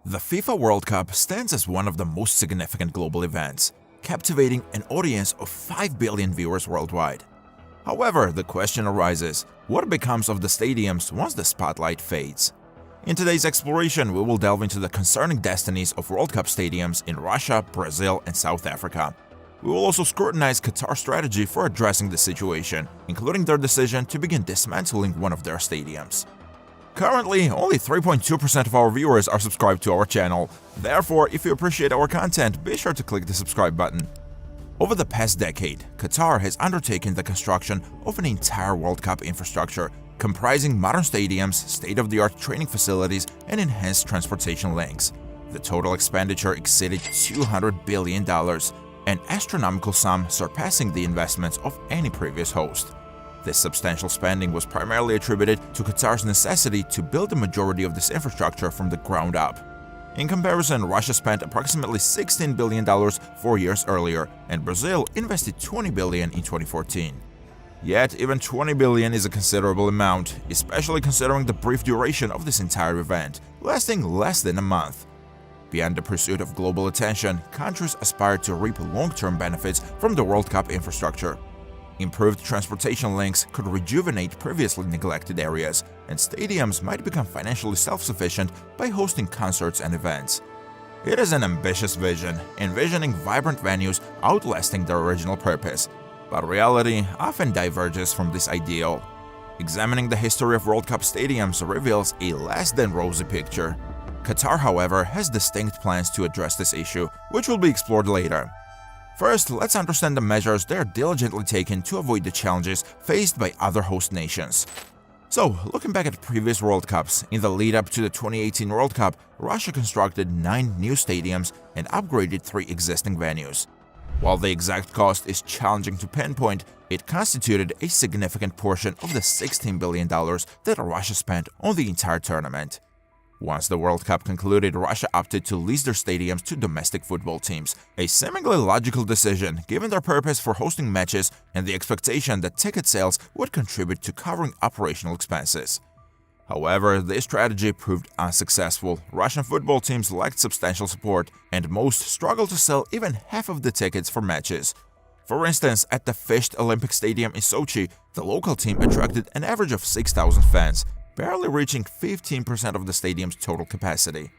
The FIFA World Cup stands as one of the most significant global events, captivating an audience of 5 billion viewers worldwide. However, the question arises, what becomes of the stadiums once the spotlight fades? In today's exploration, we will delve into the concerning destinies of World Cup stadiums in Russia, Brazil, and South Africa. We will also scrutinize Qatar's strategy for addressing the situation, including their decision to begin dismantling one of their stadiums. Currently, only 3.2% of our viewers are subscribed to our channel. Therefore, if you appreciate our content, be sure to click the subscribe button. Over the past decade, Qatar has undertaken the construction of an entire World Cup infrastructure, comprising modern stadiums, state-of-the-art training facilities, and enhanced transportation links. The total expenditure exceeded $200 billion, an astronomical sum surpassing the investments of any previous host. This substantial spending was primarily attributed to Qatar's necessity to build the majority of this infrastructure from the ground up. In comparison, Russia spent approximately $16 billion 4 years earlier, and Brazil invested $20 billion in 2014. Yet, even $20 billion is a considerable amount, especially considering the brief duration of this entire event, lasting less than a month. Beyond the pursuit of global attention, countries aspire to reap long-term benefits from the World Cup infrastructure. Improved transportation links could rejuvenate previously neglected areas, and stadiums might become financially self-sufficient by hosting concerts and events. It is an ambitious vision, envisioning vibrant venues outlasting their original purpose, but reality often diverges from this ideal. Examining the history of World Cup stadiums reveals a less than rosy picture. Qatar, however, has distinct plans to address this issue, which will be explored later. First, let's understand the measures they are diligently taking to avoid the challenges faced by other host nations. So, looking back at previous World Cups, in the lead-up to the 2018 World Cup, Russia constructed 9 new stadiums and upgraded 3 existing venues. While the exact cost is challenging to pinpoint, it constituted a significant portion of the $16 billion that Russia spent on the entire tournament. Once the World Cup concluded, Russia opted to lease their stadiums to domestic football teams, a seemingly logical decision given their purpose for hosting matches and the expectation that ticket sales would contribute to covering operational expenses. However, this strategy proved unsuccessful. Russian football teams lacked substantial support, and most struggled to sell even half of the tickets for matches. For instance, at the Fisht Olympic Stadium in Sochi, the local team attracted an average of 6,000 fans, barely reaching 15% of the stadium's total capacity.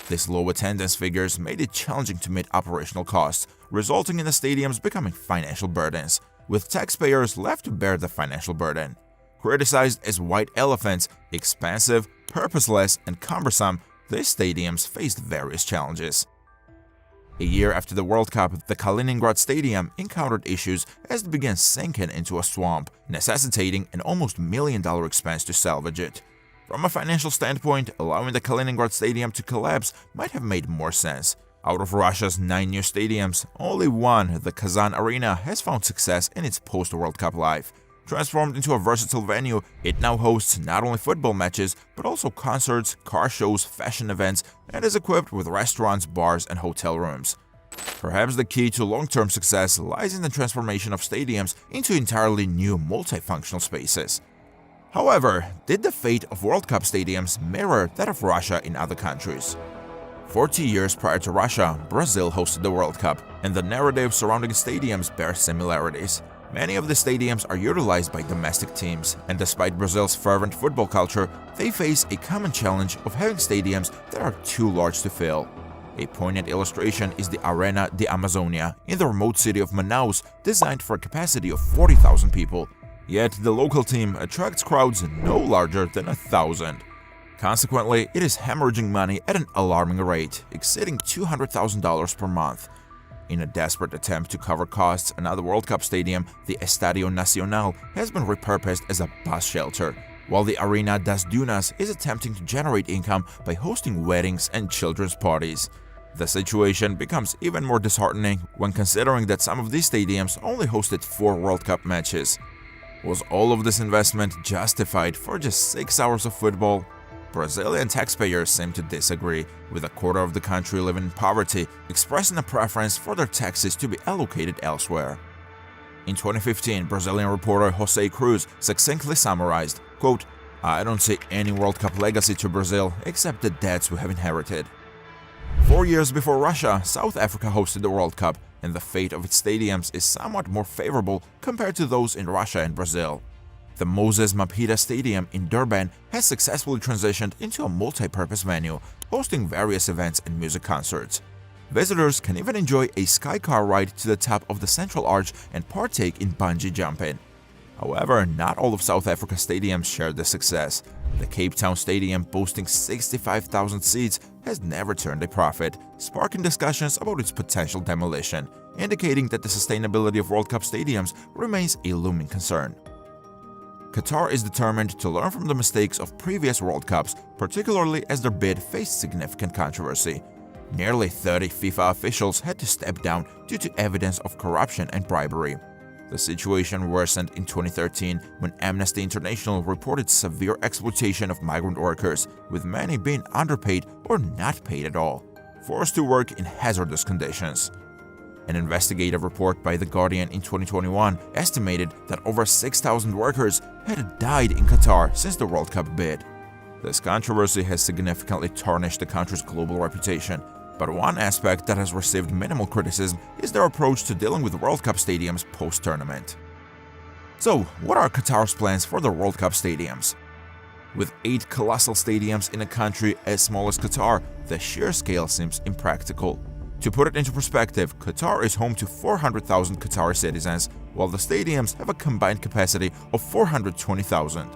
These low attendance figures made it challenging to meet operational costs, resulting in the stadiums becoming financial burdens, with taxpayers left to bear the financial burden. Criticized as white elephants, expensive, purposeless, and cumbersome, these stadiums faced various challenges. A year after the World Cup, the Kaliningrad Stadium encountered issues as it began sinking into a swamp, necessitating an almost $1 million expense to salvage it. From a financial standpoint, allowing the Kaliningrad Stadium to collapse might have made more sense. Out of Russia's 9 new stadiums, only one, the Kazan Arena, has found success in its post-World Cup life. Transformed into a versatile venue, it now hosts not only football matches, but also concerts, car shows, fashion events, and is equipped with restaurants, bars, and hotel rooms. Perhaps the key to long-term success lies in the transformation of stadiums into entirely new multifunctional spaces. However, did the fate of World Cup stadiums mirror that of Russia in other countries? 40 years prior to Russia, Brazil hosted the World Cup, and the narrative surrounding stadiums bears similarities. Many of the stadiums are utilized by domestic teams, and despite Brazil's fervent football culture, they face a common challenge of having stadiums that are too large to fill. A poignant illustration is the Arena de Amazonia in the remote city of Manaus, designed for a capacity of 40,000 people. Yet the local team attracts crowds no larger than 1,000. Consequently, it is hemorrhaging money at an alarming rate, exceeding $200,000 per month. In a desperate attempt to cover costs, another World Cup stadium, the Estadio Nacional, has been repurposed as a bus shelter, while the Arena das Dunas is attempting to generate income by hosting weddings and children's parties. The situation becomes even more disheartening when considering that some of these stadiums only hosted 4 World Cup matches. Was all of this investment justified for just 6 hours of football? Brazilian taxpayers seem to disagree, with a quarter of the country living in poverty, expressing a preference for their taxes to be allocated elsewhere. In 2015, Brazilian reporter Jose Cruz succinctly summarized, quote, "I don't see any World Cup legacy to Brazil except the debts we have inherited." 4 years before Russia, South Africa hosted the World Cup, and the fate of its stadiums is somewhat more favorable compared to those in Russia and Brazil. The Moses Mabhida Stadium in Durban has successfully transitioned into a multi-purpose venue, hosting various events and music concerts. Visitors can even enjoy a sky car ride to the top of the Central Arch and partake in bungee jumping. However, not all of South Africa's stadiums share this success. The Cape Town Stadium, boasting 65,000 seats, has never turned a profit, sparking discussions about its potential demolition, indicating that the sustainability of World Cup stadiums remains a looming concern. Qatar is determined to learn from the mistakes of previous World Cups, particularly as their bid faced significant controversy. Nearly 30 FIFA officials had to step down due to evidence of corruption and bribery. The situation worsened in 2013 when Amnesty International reported severe exploitation of migrant workers, with many being underpaid or not paid at all, forced to work in hazardous conditions. An investigative report by The Guardian in 2021 estimated that over 6,000 workers had died in Qatar since the World Cup bid. This controversy has significantly tarnished the country's global reputation, but one aspect that has received minimal criticism is their approach to dealing with World Cup stadiums post-tournament. So, what are Qatar's plans for the World Cup stadiums? With 8 colossal stadiums in a country as small as Qatar, the sheer scale seems impractical. To put it into perspective, Qatar is home to 400,000 Qatari citizens, while the stadiums have a combined capacity of 420,000.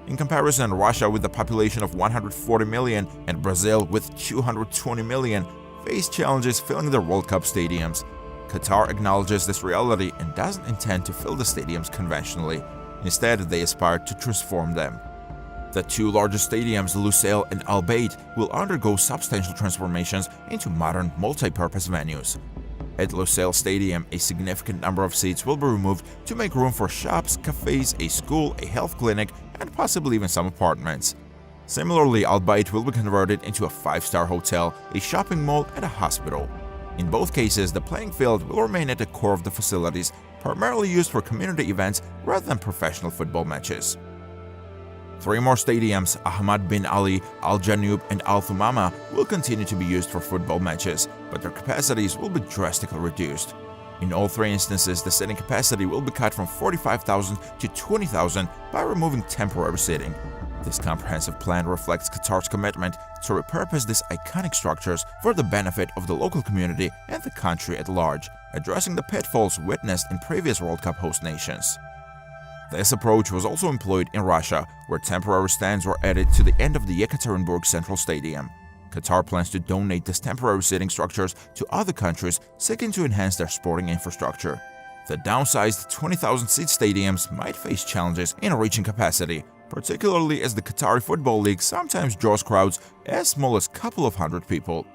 In comparison, Russia, with a population of 140 million, and Brazil, with 220 million, face challenges filling their World Cup stadiums. Qatar acknowledges this reality and doesn't intend to fill the stadiums conventionally. Instead, they aspire to transform them. The 2 largest stadiums, Lusail and Al Bayt, will undergo substantial transformations into modern multi-purpose venues. At Lusail Stadium, a significant number of seats will be removed to make room for shops, cafes, a school, a health clinic, and possibly even some apartments. Similarly, Al Bayt will be converted into a 5-star hotel, a shopping mall, and a hospital. In both cases, the playing field will remain at the core of the facilities, primarily used for community events rather than professional football matches. 3 more stadiums, Ahmad bin Ali, Al Janoub, and Al Thumama, will continue to be used for football matches, but their capacities will be drastically reduced. In all 3 instances, the seating capacity will be cut from 45,000 to 20,000 by removing temporary seating. This comprehensive plan reflects Qatar's commitment to repurpose these iconic structures for the benefit of the local community and the country at large, addressing the pitfalls witnessed in previous World Cup host nations. This approach was also employed in Russia, where temporary stands were added to the end of the Yekaterinburg Central Stadium. Qatar plans to donate these temporary seating structures to other countries seeking to enhance their sporting infrastructure. The downsized 20,000-seat stadiums might face challenges in reaching capacity, particularly as the Qatari Football League sometimes draws crowds as small as a couple of hundred people.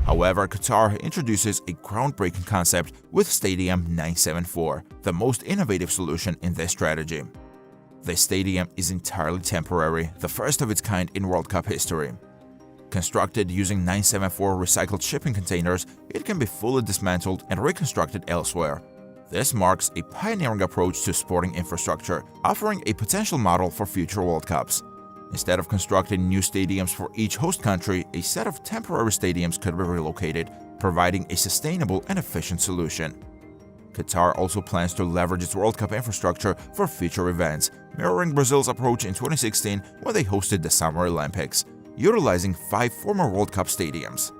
However, Qatar introduces a groundbreaking concept with Stadium 974, the most innovative solution in this strategy. The stadium is entirely temporary, the first of its kind in World Cup history. Constructed using 974 recycled shipping containers, it can be fully dismantled and reconstructed elsewhere. This marks a pioneering approach to sporting infrastructure, offering a potential model for future World Cups. Instead of constructing new stadiums for each host country, a set of temporary stadiums could be relocated, providing a sustainable and efficient solution. Qatar also plans to leverage its World Cup infrastructure for future events, mirroring Brazil's approach in 2016 when they hosted the Summer Olympics, utilizing 5 former World Cup stadiums.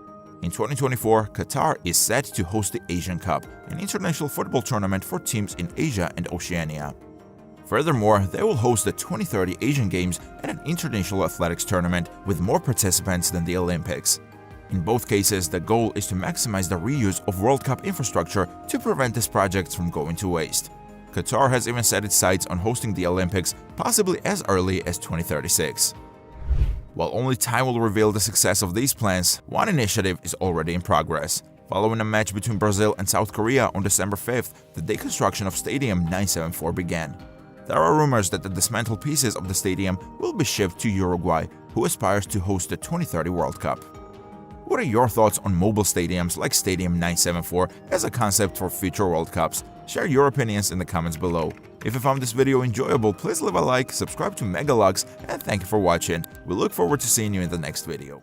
In 2024, Qatar is set to host the Asian Cup, an international football tournament for teams in Asia and Oceania. Furthermore, they will host the 2030 Asian Games and an international athletics tournament with more participants than the Olympics. In both cases, the goal is to maximize the reuse of World Cup infrastructure to prevent these projects from going to waste. Qatar has even set its sights on hosting the Olympics, possibly as early as 2036. While only time will reveal the success of these plans, one initiative is already in progress. Following a match between Brazil and South Korea on December 5th, the deconstruction of Stadium 974 began. There are rumors that the dismantled pieces of the stadium will be shipped to Uruguay, who aspires to host the 2030 World Cup. What are your thoughts on mobile stadiums like Stadium 974 as a concept for future World Cups? Share your opinions in the comments below. If you found this video enjoyable, please leave a like, subscribe to Megalogs, and thank you for watching. We look forward to seeing you in the next video.